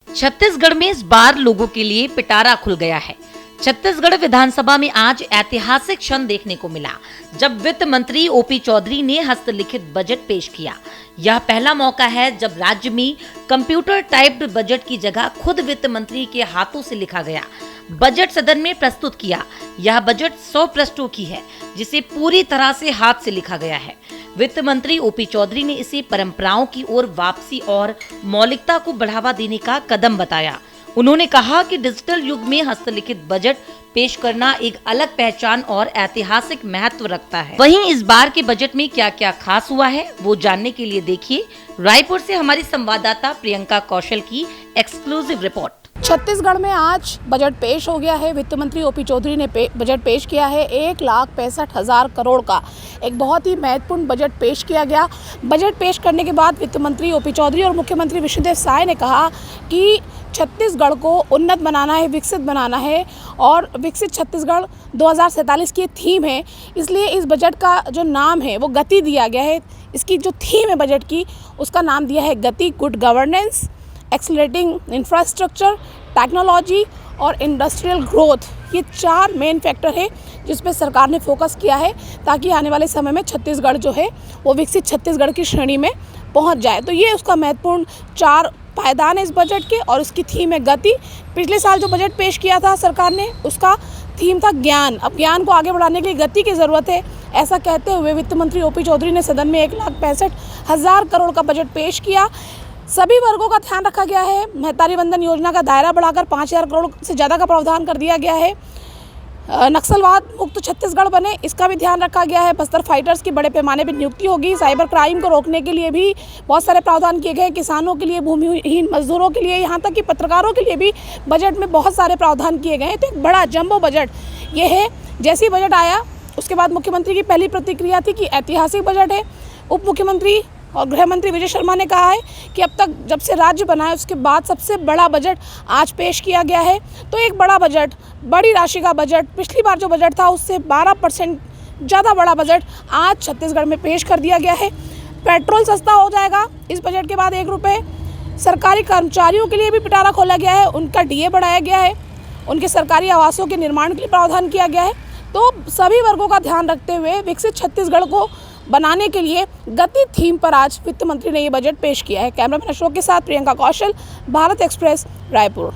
छत्तीसगढ़ में इस बार लोगों के लिए पिटारा खुल गया है। छत्तीसगढ़ विधानसभा में आज ऐतिहासिक क्षण देखने को मिला, जब वित्त मंत्री ओपी चौधरी ने हस्तलिखित बजट पेश किया। यह पहला मौका है जब राज्य में कंप्यूटर टाइप्ड बजट की जगह खुद वित्त मंत्री के हाथों से लिखा गया बजट सदन में प्रस्तुत किया। यह बजट 100 पृष्ठों की है, जिसे पूरी तरह से हाथ से लिखा गया है। वित्त मंत्री ओपी चौधरी ने इसे परंपराओं की ओर वापसी और मौलिकता को बढ़ावा देने का कदम बताया। उन्होंने कहा कि डिजिटल युग में हस्तलिखित बजट पेश करना एक अलग पहचान और ऐतिहासिक महत्व रखता है। वहीं इस बार के बजट में क्या क्या खास हुआ है, वो जानने के लिए देखिए रायपुर से हमारी संवाददाता प्रियंका कौशल की एक्सक्लूसिव रिपोर्ट। छत्तीसगढ़ में आज बजट पेश हो गया है। वित्त मंत्री ओपी चौधरी ने बजट पेश किया है। 1,65,000 करोड़ का एक बहुत ही महत्वपूर्ण बजट पेश किया गया। बजट पेश करने के बाद वित्त मंत्री ओपी चौधरी और मुख्यमंत्री विष्णुदेव साय ने कहा कि छत्तीसगढ़ को उन्नत बनाना है, विकसित बनाना है और विकसित छत्तीसगढ़ 2047 की थीम है। इसलिए इस बजट का जो नाम है वो गति दिया गया है। इसकी जो थीम है बजट की, उसका नाम दिया है गति, good governance, accelerating infrastructure, technology और इंडस्ट्रियल ग्रोथ। ये 4 मेन फैक्टर है जिस पे सरकार ने फोकस किया है, ताकि आने वाले समय में छत्तीसगढ़ जो है वो विकसित छत्तीसगढ़ की श्रेणी में पहुंच जाए। तो ये उसका महत्वपूर्ण 4 पायदान है इस बजट के, और उसकी थीम है गति। पिछले साल जो बजट पेश किया था सरकार ने, उसका थीम था ज्ञान। अब ज्ञान को आगे बढ़ाने के लिए गति की ज़रूरत है। ऐसा कहते हुए वित्त मंत्री ओपी चौधरी ने सदन में 1,65,000 करोड़ का बजट पेश किया। सभी वर्गों का ध्यान रखा गया है। महतारी वंदन योजना का दायरा बढ़ाकर 5,000 करोड़ से ज़्यादा का प्रावधान कर दिया गया है। नक्सलवाद मुक्त छत्तीसगढ़ बने, इसका भी ध्यान रखा गया है। बस्तर फाइटर्स की बड़े पैमाने पर नियुक्ति होगी। साइबर क्राइम को रोकने के लिए भी बहुत सारे प्रावधान किए गए। किसानों के लिए, भूमिहीन मजदूरों के लिए, यहाँ तक कि पत्रकारों के लिए भी बजट में बहुत सारे प्रावधान किए गए हैं। तो एक बड़ा जंबो बजट ये है। जैसे ही बजट आया उसके बाद मुख्यमंत्री की पहली प्रतिक्रिया थी कि ऐतिहासिक बजट है। उप मुख्यमंत्री और गृह मंत्री विजय शर्मा ने कहा है कि अब तक जब से राज्य बना है उसके बाद सबसे बड़ा बजट आज पेश किया गया है। तो एक बड़ा बजट, बड़ी राशि का बजट, पिछली बार जो बजट था उससे 12% ज़्यादा बड़ा बजट आज छत्तीसगढ़ में पेश कर दिया गया है। पेट्रोल सस्ता हो जाएगा इस बजट के बाद 1 रुपये। सरकारी कर्मचारियों के लिए भी पिटारा खोला गया है, उनका डीए बढ़ाया गया है, उनके सरकारी आवासों के निर्माण के लिए प्रावधान किया गया है। तो सभी वर्गों का ध्यान रखते हुए विकसित छत्तीसगढ़ को बनाने के लिए गति थीम पर आज वित्त मंत्री ने ये बजट पेश किया है। कैमरामैन अशोक के साथ प्रियंका कौशल, भारत एक्सप्रेस, रायपुर।